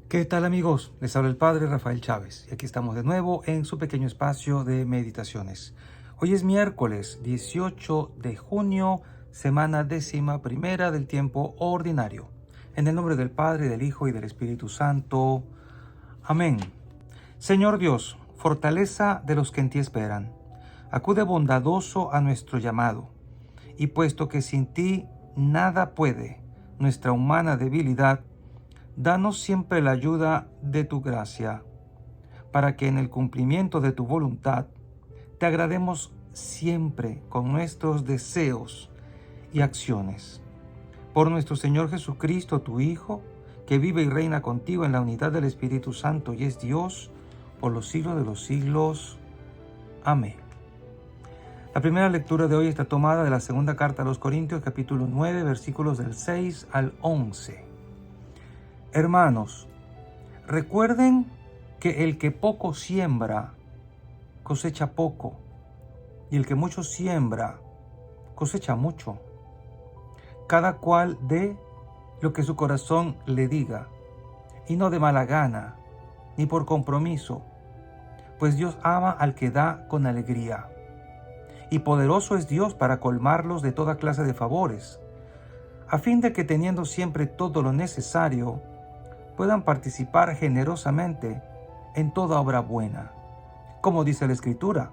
¿Qué tal amigos? Les habla el Padre Rafael Chávez y aquí estamos de nuevo en su pequeño espacio de meditaciones. Hoy es miércoles 18 de junio, semana 11ª del tiempo ordinario. En el nombre del Padre, del Hijo y del Espíritu Santo. Amén. Señor Dios, fortaleza de los que en ti esperan, acude bondadoso a nuestro llamado, y puesto que sin ti nada puede nuestra humana debilidad, danos siempre la ayuda de tu gracia, para que en el cumplimiento de tu voluntad te agrademos siempre con nuestros deseos y acciones. Por nuestro Señor Jesucristo, tu Hijo, que vive y reina contigo en la unidad del Espíritu Santo y es Dios por los siglos de los siglos. Amén. La primera lectura de hoy está tomada de la segunda carta a los Corintios, capítulo 9, versículos del 6 al 11. Hermanos, recuerden que el que poco siembra, cosecha poco, y el que mucho siembra, cosecha mucho. Cada cual dé lo que su corazón le diga, y no de mala gana, ni por compromiso, pues Dios ama al que da con alegría. Y poderoso es Dios para colmarlos de toda clase de favores, a fin de que teniendo siempre todo lo necesario, puedan participar generosamente en toda obra buena. Como dice la Escritura,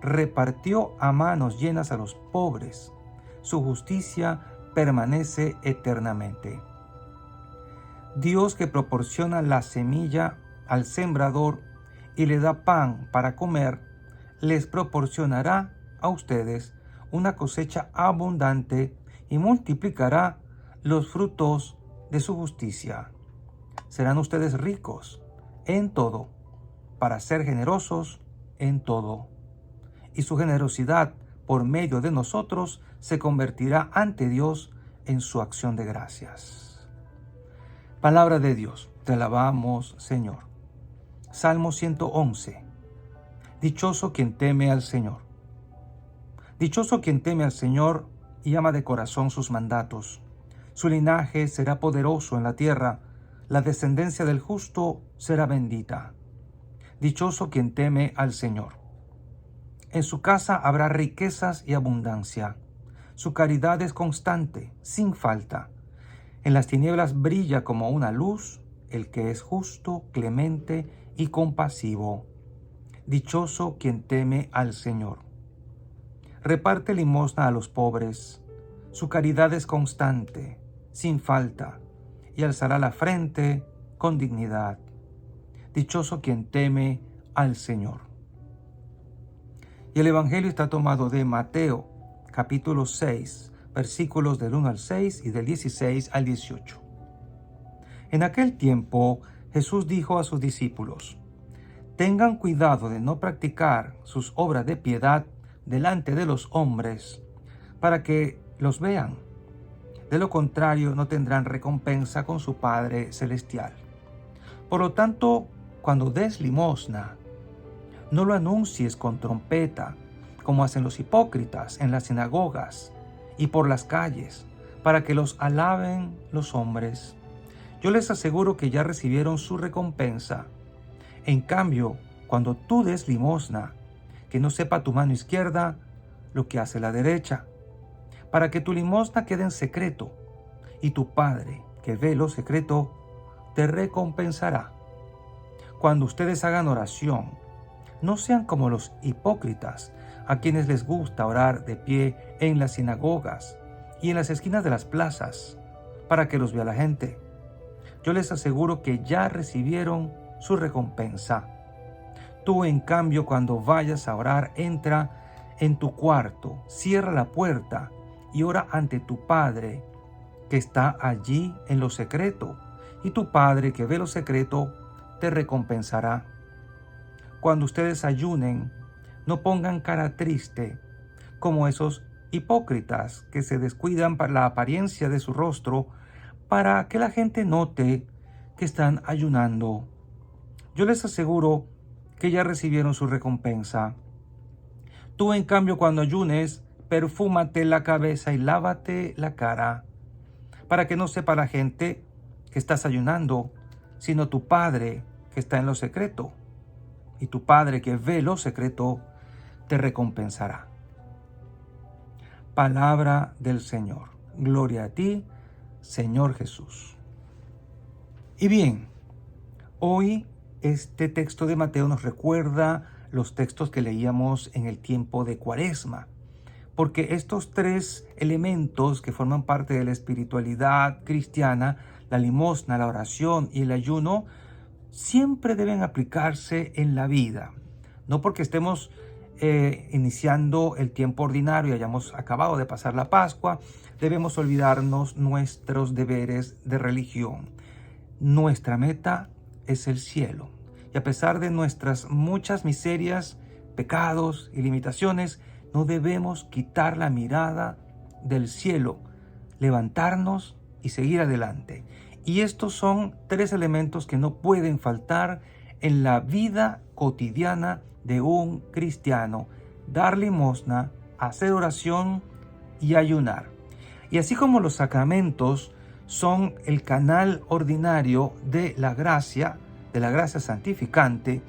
repartió a manos llenas a los pobres, su justicia permanece eternamente. Dios, que proporciona la semilla al sembrador y le da pan para comer, les proporcionará a ustedes una cosecha abundante y multiplicará los frutos de su justicia. Serán ustedes ricos en todo, para ser generosos en todo. Y su generosidad por medio de nosotros se convertirá ante Dios en su acción de gracias. Palabra de Dios, te alabamos, Señor. Salmo 111. Dichoso quien teme al Señor. Dichoso quien teme al Señor y ama de corazón sus mandatos. Su linaje será poderoso en la tierra, la descendencia del justo será bendita. Dichoso quien teme al Señor. En su casa habrá riquezas y abundancia. Su caridad es constante, sin falta. En las tinieblas brilla como una luz el que es justo, clemente y compasivo. Dichoso quien teme al Señor. Reparte limosna a los pobres. Su caridad es constante, sin falta, y alzará la frente con dignidad. Dichoso quien teme al Señor. Y el Evangelio está tomado de Mateo, capítulo 6, versículos del 1 al 6 y del 16 al 18. En aquel tiempo, Jesús dijo a sus discípulos: tengan cuidado de no practicar sus obras de piedad delante de los hombres, para que los vean. De lo contrario, no tendrán recompensa con su Padre Celestial. Por lo tanto, cuando des limosna, no lo anuncies con trompeta, como hacen los hipócritas en las sinagogas y por las calles, para que los alaben los hombres. Yo les aseguro que ya recibieron su recompensa. En cambio, cuando tú des limosna, que no sepa tu mano izquierda lo que hace la derecha, para que tu limosna quede en secreto, y tu Padre, que ve lo secreto, te recompensará. Cuando ustedes hagan oración, no sean como los hipócritas, a quienes les gusta orar de pie en las sinagogas y en las esquinas de las plazas, para que los vea la gente. Yo les aseguro que ya recibieron su recompensa. Tú, en cambio, cuando vayas a orar, entra en tu cuarto, cierra la puerta y ora ante tu Padre, que está allí en lo secreto, y tu Padre, que ve lo secreto, te recompensará. Cuando ustedes ayunen, no pongan cara triste, como esos hipócritas que se descuidan para la apariencia de su rostro, para que la gente note que están ayunando. Yo les aseguro que ya recibieron su recompensa. Tú, en cambio, cuando ayunes, perfúmate la cabeza y lávate la cara, para que no sepa la gente que estás ayunando, sino tu Padre que está en lo secreto. Y tu Padre que ve lo secreto te recompensará. Palabra del Señor. Gloria a ti, Señor Jesús. Y bien, hoy este texto de Mateo nos recuerda los textos que leíamos en el tiempo de Cuaresma, porque estos tres elementos que forman parte de la espiritualidad cristiana, la limosna, la oración y el ayuno, siempre deben aplicarse en la vida. No porque estemos iniciando el tiempo ordinario y hayamos acabado de pasar la Pascua, debemos olvidarnos nuestros deberes de religión. Nuestra meta es el cielo. Y a pesar de nuestras muchas miserias, pecados y limitaciones, no debemos quitar la mirada del cielo, levantarnos y seguir adelante. Y estos son tres elementos que no pueden faltar en la vida cotidiana de un cristiano: dar limosna, hacer oración y ayunar. Y así como los sacramentos son el canal ordinario de la gracia santificante,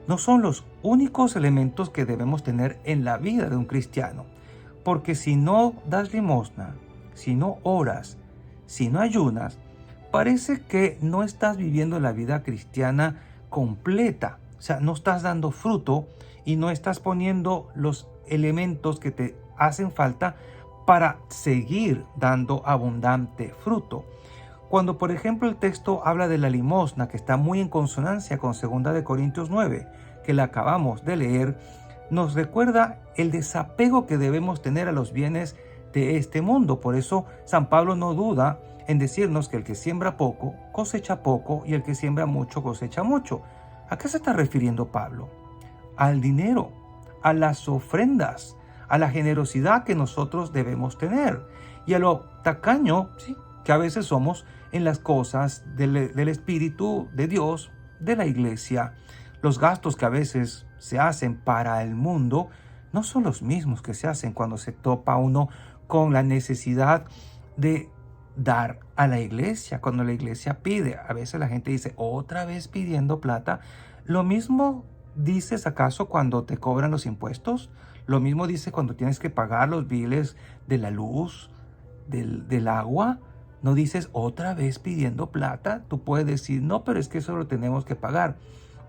no son los únicos elementos que debemos tener en la vida de un cristiano. Porque si no das limosna, si no oras, si no ayunas, parece que no estás viviendo la vida cristiana completa. O sea, no estás dando fruto y no estás poniendo los elementos que te hacen falta para seguir dando abundante fruto. Cuando, por ejemplo, el texto habla de la limosna, que está muy en consonancia con 2 Corintios 9, que la acabamos de leer, nos recuerda el desapego que debemos tener a los bienes de este mundo. Por eso San Pablo no duda en decirnos que el que siembra poco, cosecha poco, y el que siembra mucho, cosecha mucho. ¿A qué se está refiriendo Pablo? Al dinero, a las ofrendas, a la generosidad que nosotros debemos tener y a lo tacaño, sí, que a veces somos en las cosas del Espíritu de Dios, de la iglesia. Los gastos que a veces se hacen para el mundo no son los mismos que se hacen cuando se topa uno con la necesidad de dar a la iglesia. Cuando la iglesia pide, a veces la gente dice, otra vez pidiendo plata. Lo mismo dices acaso cuando te cobran los impuestos. Lo mismo dices cuando tienes que pagar los biles de la luz, del agua. No dices otra vez pidiendo plata. Tú puedes decir, no, pero es que eso lo tenemos que pagar.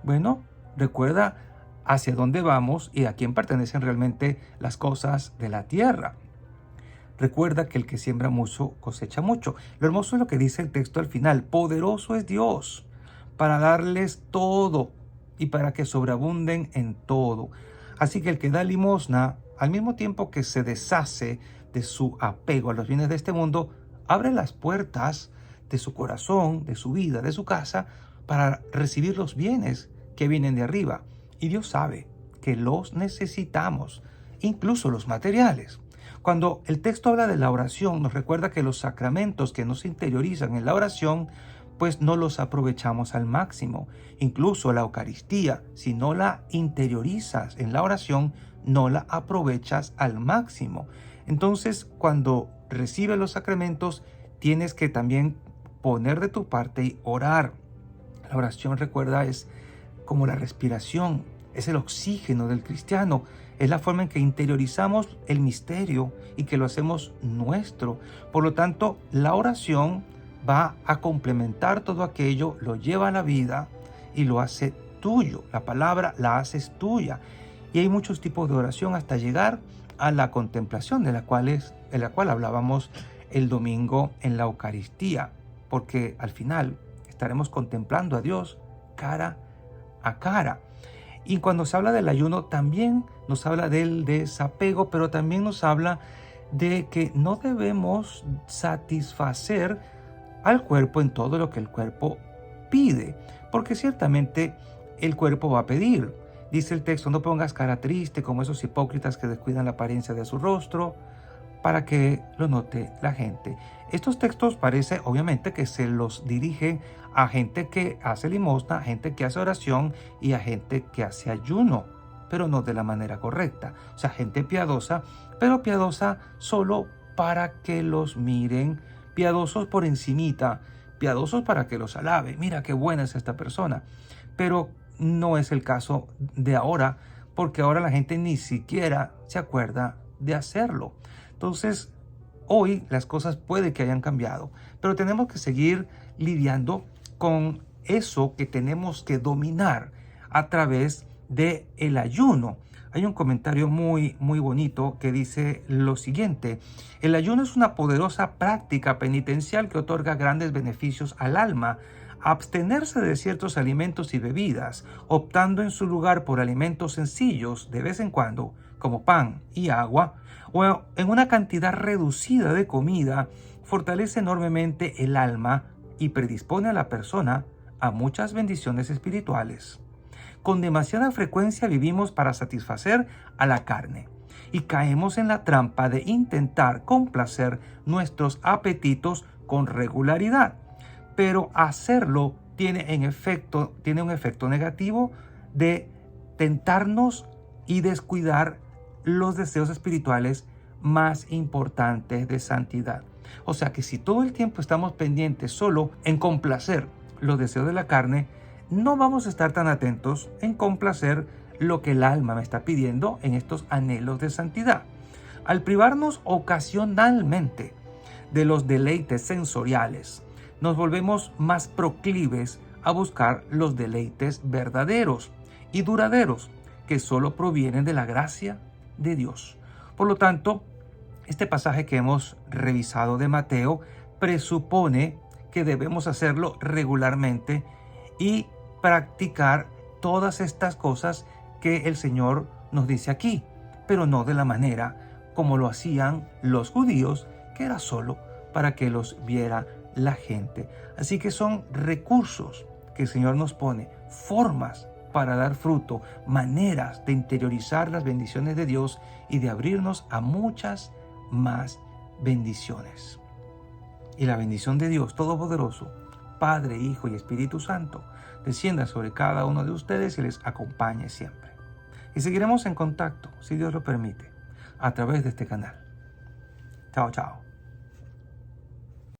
Bueno, recuerda hacia dónde vamos y a quién pertenecen realmente las cosas de la tierra. Recuerda que el que siembra mucho cosecha mucho. Lo hermoso es lo que dice el texto al final. Poderoso es Dios para darles todo y para que sobreabunden en todo. Así que el que da limosna, al mismo tiempo que se deshace de su apego a los bienes de este mundo, abre las puertas de su corazón, de su vida, de su casa, para recibir los bienes que vienen de arriba. Y Dios sabe que los necesitamos, incluso los materiales. Cuando el texto habla de la oración, nos recuerda que los sacramentos que no se interiorizan en la oración, pues no los aprovechamos al máximo. Incluso la Eucaristía, si no la interiorizas en la oración, no la aprovechas al máximo. Entonces, cuando recibes los sacramentos, tienes que también poner de tu parte y orar. La oración, recuerda, es como la respiración, es el oxígeno del cristiano. Es la forma en que interiorizamos el misterio y que lo hacemos nuestro. Por lo tanto, la oración va a complementar todo aquello, lo lleva a la vida y lo hace tuyo. La palabra la haces tuya. Y hay muchos tipos de oración hasta llegar a la contemplación, de la cual hablábamos el domingo en la Eucaristía. Porque al final estaremos contemplando a Dios cara a cara. Y cuando se habla del ayuno, también nos habla del desapego, pero también nos habla de que no debemos satisfacer al cuerpo en todo lo que el cuerpo pide, porque ciertamente el cuerpo va a pedir. Dice el texto, no pongas cara triste como esos hipócritas que descuidan la apariencia de su rostro para que lo note la gente. Estos textos parece obviamente que se los dirigen a gente que hace limosna, a gente que hace oración y a gente que hace ayuno, pero no de la manera correcta. O sea, gente piadosa, pero piadosa solo para que los miren, piadosos por encimita, piadosos para que los alabe. Mira qué buena es esta persona. Pero no es el caso de ahora, porque ahora la gente ni siquiera se acuerda de hacerlo. Entonces, hoy las cosas puede que hayan cambiado, pero tenemos que seguir lidiando con eso que tenemos que dominar a través de el ayuno. Hay un comentario muy bonito que dice lo siguiente: el ayuno es una poderosa práctica penitencial que otorga grandes beneficios al alma. Abstenerse de ciertos alimentos y bebidas, optando en su lugar por alimentos sencillos de vez en cuando, como pan y agua, o en una cantidad reducida de comida, fortalece enormemente el alma y predispone a la persona a muchas bendiciones espirituales. Con demasiada frecuencia vivimos para satisfacer a la carne y caemos en la trampa de intentar complacer nuestros apetitos con regularidad. Pero hacerlo tiene un efecto negativo de tentarnos y descuidar los deseos espirituales más importantes de santidad. O sea que si todo el tiempo estamos pendientes solo en complacer los deseos de la carne, no vamos a estar tan atentos en complacer lo que el alma me está pidiendo en estos anhelos de santidad. Al privarnos ocasionalmente de los deleites sensoriales, nos volvemos más proclives a buscar los deleites verdaderos y duraderos que solo provienen de la gracia de Dios. Por lo tanto, este pasaje que hemos revisado de Mateo presupone que debemos hacerlo regularmente y practicar todas estas cosas que el Señor nos dice aquí, pero no de la manera como lo hacían los judíos, que era solo para que los viera la gente. Así que son recursos que el Señor nos pone, formas para dar fruto, maneras de interiorizar las bendiciones de Dios y de abrirnos a muchas más bendiciones. Y la bendición de Dios Todopoderoso, Padre, Hijo y Espíritu Santo, descienda sobre cada uno de ustedes y les acompañe siempre. Y seguiremos en contacto, si Dios lo permite, a través de este canal. Chao, chao.